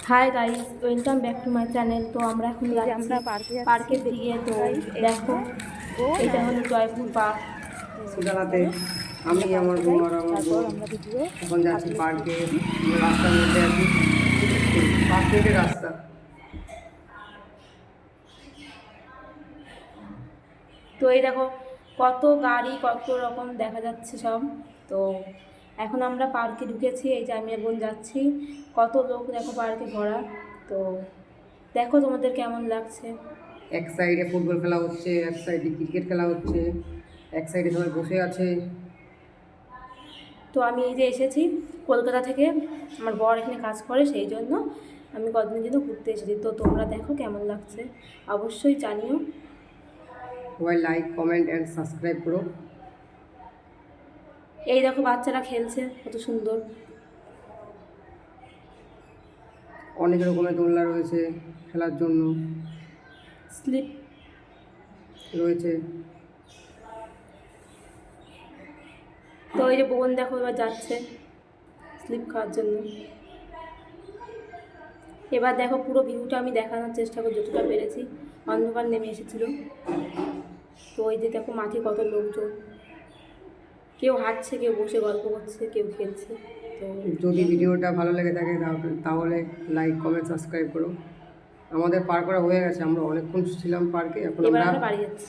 Hi guys, welcome back to my channel. তো আমরা এখন আমরা যাচ্ছি পার্কে পার্কের দিকে। তো দেখো, এটা হলো জয়পুর পার্ক। সকালাতে আমি আমার বউ আর আমার বউ তারপর আমরা ভিডিও এখন যাচ্ছি পার্কে। রাস্তার মধ্যে আছি, 5 মিনিটের রাস্তা। তো এই দেখো, কত গাড়ি, কত রকম দেখা যাচ্ছে সব। তো এখন আমরা পার্কে ঢুকেছি, এই যে আমি আর বোন যাচ্ছি। কত লোক দেখো পার্কে ভরা। তো দেখো তোমাদের কেমন লাগছে। এক সাইডে ফুটবল খেলা হচ্ছে, এক সাইডে ক্রিকেট খেলা হচ্ছে, এক সাইডে সবাই বসে আছে। তো আমি এই যে এসেছি কলকাতা থেকে, আমার বর এখানে কাজ করে, সেই জন্য আমি কদিনের জন্য ঘুরতে এসেছি। তো তোমরা দেখো কেমন লাগছে, অবশ্যই জানিও। সবাই লাইক, কমেন্ট অ্যান্ড সাবস্ক্রাইব করো। এই দেখো বাচ্চারা খেলছে, কত সুন্দর। অনেক রকমের দোলনা রয়েছে খেলার জন্য, স্লিপ রয়েছে। তো এই যে বোন দেখো এবার যাচ্ছে স্লিপ খাওয়ার জন্য। এবার দেখো পুরো ভিউটা আমি দেখানোর চেষ্টা করি যতটা পেরেছি। অন্ধকার নেমে এসেছিলো। তো ওই যে দেখো মাঠে কত লোকজন, কেউ হাঁটছে, কেউ বসে গল্প করছে, কেউ খেলছে। তো যদি ভিডিওটা ভালো লেগে থাকে তাহলে লাইক, কমেন্ট, সাবস্ক্রাইব করো। আমাদের পার করা হয়ে গেছে, আমরা অনেকক্ষণ ছিলাম পার্কে। এখন এবার আমরা আমরা বাড়ি যাচ্ছি।